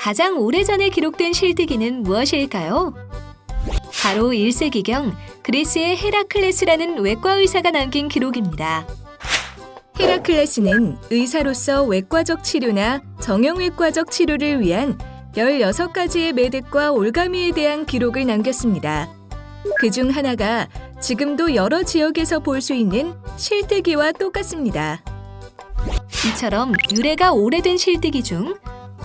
가장 오래전에 기록된 실뜨기는 무엇일까요? 바로 1세기경 그리스의 헤라클레스라는 외과 의사가 남긴 기록입니다. 헤라클레스는 의사로서 외과적 치료나 정형외과적 치료를 위한 16가지의 매듭과 올가미에 대한 기록을 남겼습니다. 그중 하나가 지금도 여러 지역에서 볼 수 있는 실뜨기와 똑같습니다. 이처럼 유래가 오래된 실뜨기 중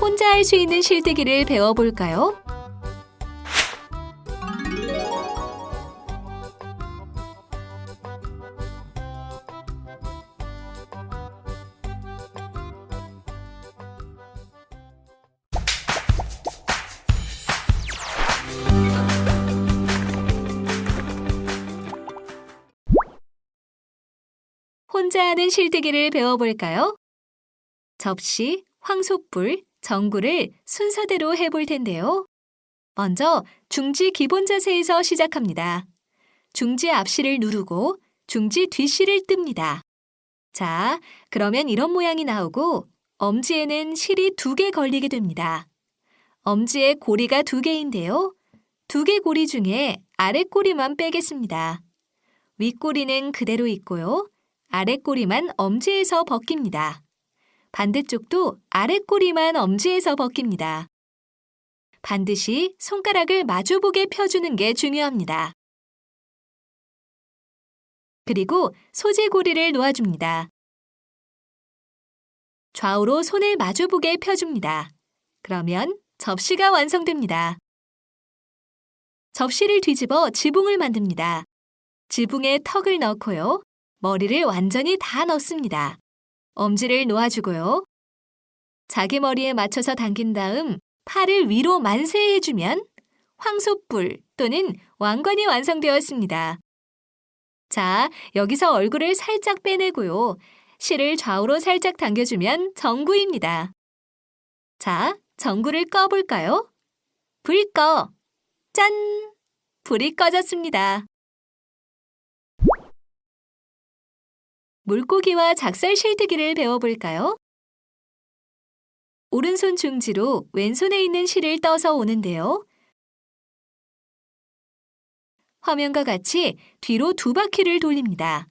혼자 할 수 있는 실뜨기를 배워볼까요? 혼자 하는 실뜨기를 배워볼까요? 접시, 황소뿔, 전구를 순서대로 해볼 텐데요. 먼저 중지 기본 자세에서 시작합니다. 중지 앞실을 누르고 중지 뒷실을 뜹니다. 자, 그러면 이런 모양이 나오고 엄지에는 실이 2개 걸리게 됩니다. 엄지에 고리가 2개인데요. 2개 고리 중에 아랫고리만 빼겠습니다. 윗고리는 그대로 있고요. 아랫고리만 엄지에서 벗깁니다. 반대쪽도 아랫고리만 엄지에서 벗깁니다. 반드시 손가락을 마주보게 펴주는 게 중요합니다. 그리고 소지고리를 놓아줍니다. 좌우로 손을 마주보게 펴줍니다. 그러면 접시가 완성됩니다. 접시를 뒤집어 지붕을 만듭니다. 지붕에 턱을 넣고요. 머리를 완전히 다 넣습니다. 엄지를 놓아주고요. 자기 머리에 맞춰서 당긴 다음 팔을 위로 만세해주면 황소뿔 또는 왕관이 완성되었습니다. 자, 여기서 얼굴을 살짝 빼내고요. 실을 좌우로 살짝 당겨주면 전구입니다. 자, 전구를 꺼볼까요? 불 꺼! 짠! 불이 꺼졌습니다. 물고기와 작살 실뜨기를 배워볼까요? 오른손 중지로 왼손에 있는 실을 떠서 오는데요. 화면과 같이 뒤로 2바퀴를 돌립니다.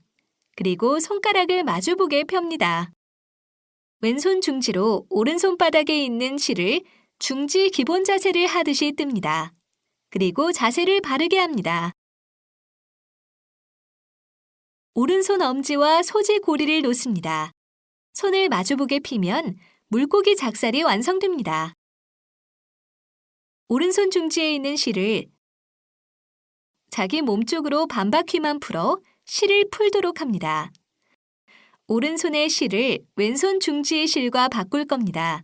그리고 손가락을 마주보게 펴니다. 왼손 중지로 오른손 바닥에 있는 실을 중지 기본 자세를 하듯이 뜹니다. 그리고 자세를 바르게 합니다. 오른손 엄지와 소지 고리를 놓습니다. 손을 마주보게 피면 물고기 작살이 완성됩니다. 오른손 중지에 있는 실을 자기 몸쪽으로 반바퀴만 풀어 실을 풀도록 합니다. 오른손의 실을 왼손 중지의 실과 바꿀 겁니다.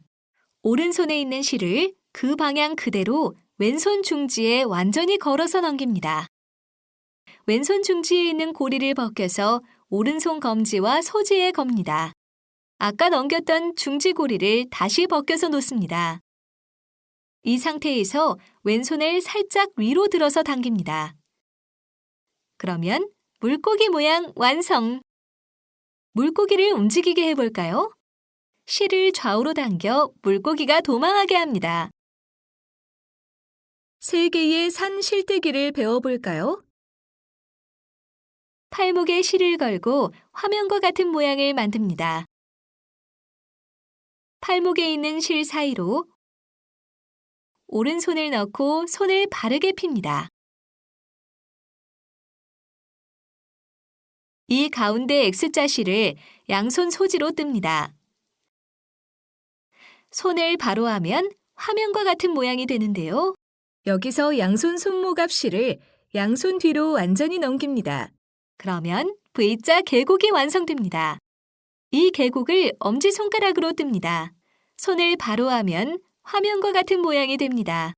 오른손에 있는 실을 그 방향 그대로 왼손 중지에 완전히 걸어서 넘깁니다. 왼손 중지에 있는 고리를 벗겨서 오른손 검지와 소지에 겁니다. 아까 넘겼던 중지 고리를 다시 벗겨서 놓습니다. 이 상태에서 왼손을 살짝 위로 들어서 당깁니다. 그러면 물고기 모양 완성! 물고기를 움직이게 해볼까요? 실을 좌우로 당겨 물고기가 도망하게 합니다. 3개의 산 실뜨기를 배워볼까요? 팔목에 실을 걸고 화면과 같은 모양을 만듭니다. 팔목에 있는 실 사이로 오른손을 넣고 손을 바르게 핍니다. 이 가운데 X자 실을 양손 소지로 뜹니다. 손을 바로 하면 화면과 같은 모양이 되는데요. 여기서 양손 손목앞 실을 양손 뒤로 완전히 넘깁니다. 그러면 V자 계곡이 완성됩니다. 이 계곡을 엄지손가락으로 뜹니다. 손을 바로 하면 화면과 같은 모양이 됩니다.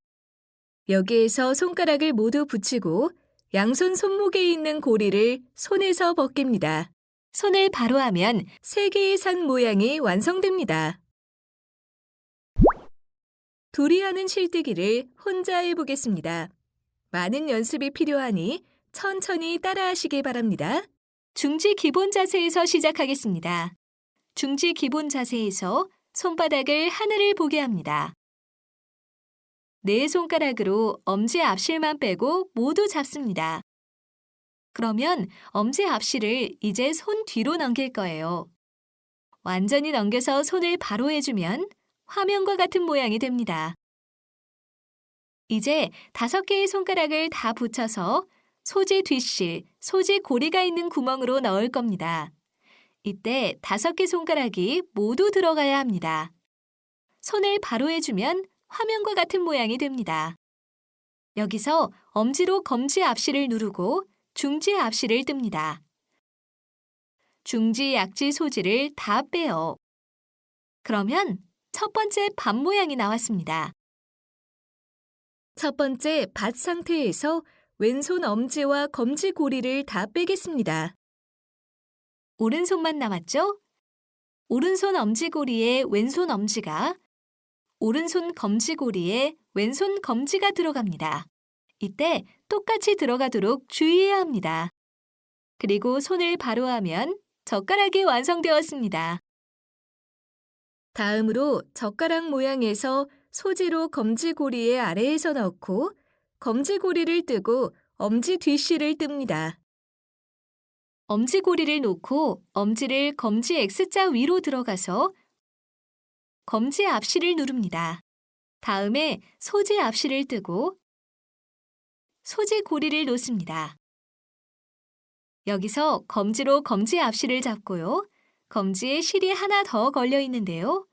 여기에서 손가락을 모두 붙이고 양손 손목에 있는 고리를 손에서 벗깁니다. 손을 바로 하면 3개의 산 모양이 완성됩니다. 둘이 하는 실뜨기를 혼자 해보겠습니다. 많은 연습이 필요하니 천천히 따라하시기 바랍니다. 중지 기본 자세에서 시작하겠습니다. 중지 기본 자세에서 손바닥을 하늘을 보게 합니다. 네 손가락으로 엄지 앞실만 빼고 모두 잡습니다. 그러면 엄지 앞실을 이제 손 뒤로 넘길 거예요. 완전히 넘겨서 손을 바로 해주면 화면과 같은 모양이 됩니다. 이제 5개의 손가락을 다 붙여서 소지 뒷실, 소지 고리가 있는 구멍으로 넣을 겁니다. 이때 5개 손가락이 모두 들어가야 합니다. 손을 바로 해주면 화면과 같은 모양이 됩니다. 여기서 엄지로 검지 앞실을 누르고 중지 앞실을 뜹니다. 중지, 약지, 소지를 다 빼요. 그러면 첫 번째 밭 모양이 나왔습니다. 첫 번째 밭 상태에서 왼손 엄지와 검지 고리를 다 빼겠습니다. 오른손만 남았죠? 오른손 엄지고리에 왼손 엄지가, 오른손 검지고리에 왼손 검지가 들어갑니다. 이때 똑같이 들어가도록 주의해야 합니다. 그리고 손을 바로 하면 젓가락이 완성되었습니다. 다음으로 젓가락 모양에서 소지로 검지 고리의 아래에서 넣고 검지 고리를 뜨고 엄지 뒷실을 뜹니다. 엄지고리를 놓고 엄지를 검지 X자 위로 들어가서 검지 앞실을 누릅니다. 다음에 소지 앞실을 뜨고 소지 고리를 놓습니다. 여기서 검지로 검지 앞실을 잡고요. 검지에 실이 하나 더 걸려 있는데요.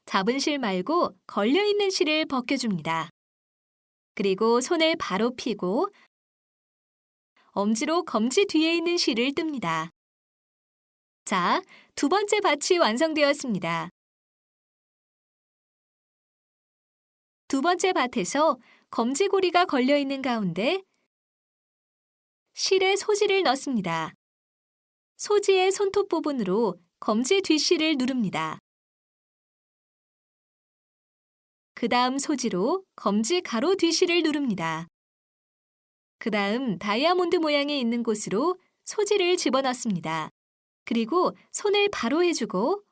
잡은 실 말고 걸려 있는 실을 벗겨줍니다. 그리고 손을 바로 펴고 엄지로 검지 뒤에 있는 실을 뜹니다. 자, 2번째 밭이 완성되었습니다. 2번째 밭에서 검지고리가 걸려 있는 가운데 실에 소지를 넣습니다. 소지의 손톱 부분으로 검지 뒷실을 누릅니다. 그 다음 소지로 검지 가로 뒷실을 누릅니다. 그 다음 다이아몬드 모양이 있는 곳으로 소지를 집어넣습니다. 그리고 손을 바로 해주고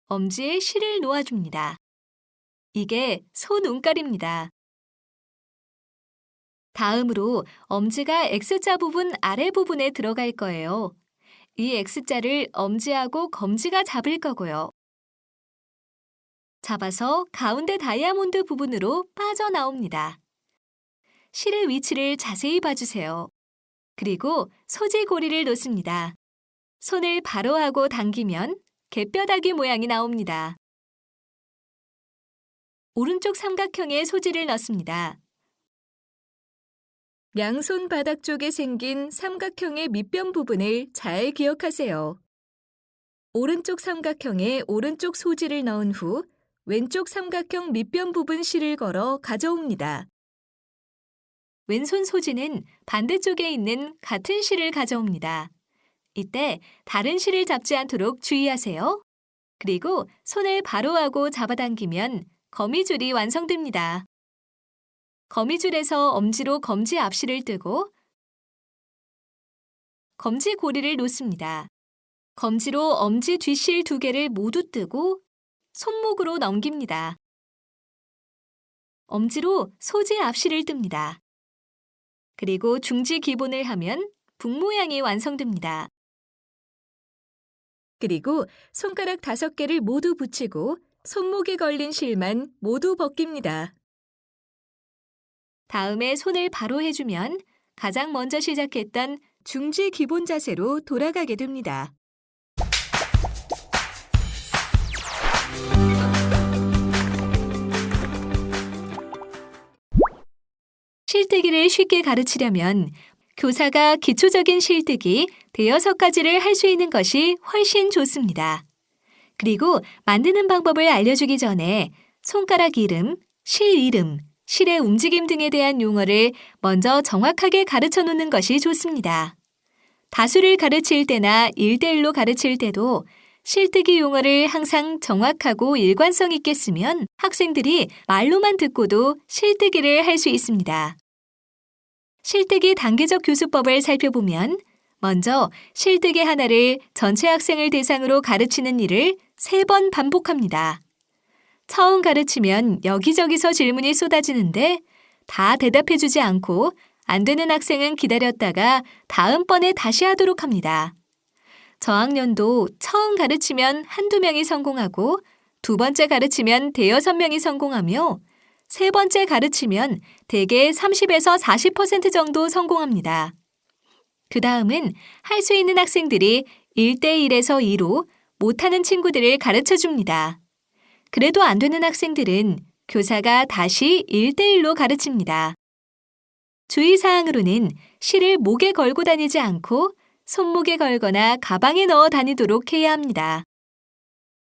엄지에 실을 놓아줍니다. 이게 소 눈깔입니다. 다음으로 엄지가 X자 부분 아래 부분에 들어갈 거예요. 이 X자를 엄지하고 검지가 잡을 거고요. 잡아서 가운데 다이아몬드 부분으로 빠져나옵니다. 실의 위치를 자세히 봐주세요. 그리고 소지 고리를 놓습니다. 손을 바로 하고 당기면 갯뼈다귀 모양이 나옵니다. 오른쪽 삼각형에 소지를 넣습니다. 양손 바닥 쪽에 생긴 삼각형의 밑변 부분을 잘 기억하세요. 오른쪽 삼각형에 오른쪽 소지를 넣은 후 왼쪽 삼각형 밑변 부분 실을 걸어 가져옵니다. 왼손 소지는 반대쪽에 있는 같은 실을 가져옵니다. 이때 다른 실을 잡지 않도록 주의하세요. 그리고 손을 바로 하고 잡아당기면 거미줄이 완성됩니다. 거미줄에서 엄지로 검지 앞실을 뜨고 검지 고리를 놓습니다. 검지로 엄지 뒷실 2개를 모두 뜨고 손목으로 넘깁니다. 엄지로 소지 앞실을 뜹니다. 그리고 중지 기본을 하면 북 모양이 완성됩니다. 그리고 손가락 5개를 모두 붙이고 손목에 걸린 실만 모두 벗깁니다. 다음에 손을 바로 해주면 가장 먼저 시작했던 중지 기본 자세로 돌아가게 됩니다. 실뜨기를 쉽게 가르치려면 교사가 기초적인 실뜨기 5가지를 할 수 있는 것이 훨씬 좋습니다. 그리고 만드는 방법을 알려주기 전에 손가락 이름, 실 이름, 실의 움직임 등에 대한 용어를 먼저 정확하게 가르쳐 놓는 것이 좋습니다. 다수를 가르칠 때나 1대1로 가르칠 때도 실뜨기 용어를 항상 정확하고 일관성 있게 쓰면 학생들이 말로만 듣고도 실뜨기를 할 수 있습니다. 실뜨기 단계적 교수법을 살펴보면 먼저 실뜨기 하나를 전체 학생을 대상으로 가르치는 일을 3번 반복합니다. 처음 가르치면 여기저기서 질문이 쏟아지는데 다 대답해주지 않고 안 되는 학생은 기다렸다가 다음번에 다시 하도록 합니다. 저학년도 처음 가르치면 한두 명이 성공하고 두 번째 가르치면 대여섯 명이 성공하며 세 번째 가르치면 대개 30에서 40% 정도 성공합니다. 그 다음은 할 수 있는 학생들이 1대1에서 2로 못하는 친구들을 가르쳐 줍니다. 그래도 안 되는 학생들은 교사가 다시 1대1로 가르칩니다. 주의사항으로는 실을 목에 걸고 다니지 않고 손목에 걸거나 가방에 넣어 다니도록 해야 합니다.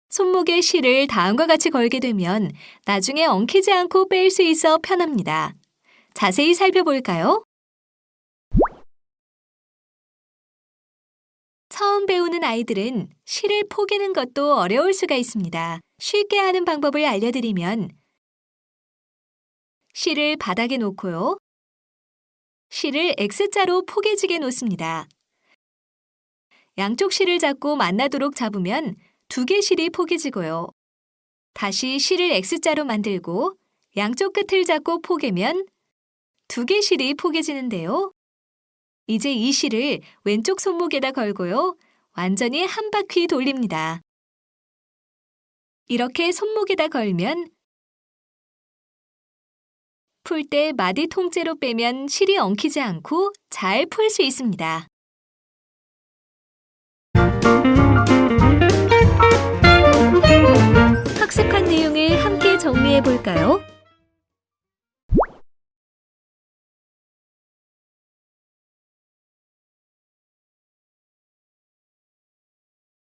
손목에 실을 다음과 같이 걸게 되면 나중에 엉키지 않고 뺄 수 있어 편합니다. 자세히 살펴볼까요? 처음 배우는 아이들은 실을 포개는 것도 어려울 수가 있습니다. 쉽게 하는 방법을 알려드리면 실을 바닥에 놓고요. 실을 X자로 포개지게 놓습니다. 양쪽 실을 잡고 만나도록 잡으면 두 개 실이 포개지고요. 다시 실을 X자로 만들고 양쪽 끝을 잡고 포개면 두 개 실이 포개지는데요. 이제 이 실을 왼쪽 손목에다 걸고요. 완전히 한 바퀴 돌립니다. 이렇게 손목에다 걸면 풀 때 마디 통째로 빼면 실이 엉키지 않고 잘 풀 수 있습니다. 학습한 내용을 함께 정리해 볼까요?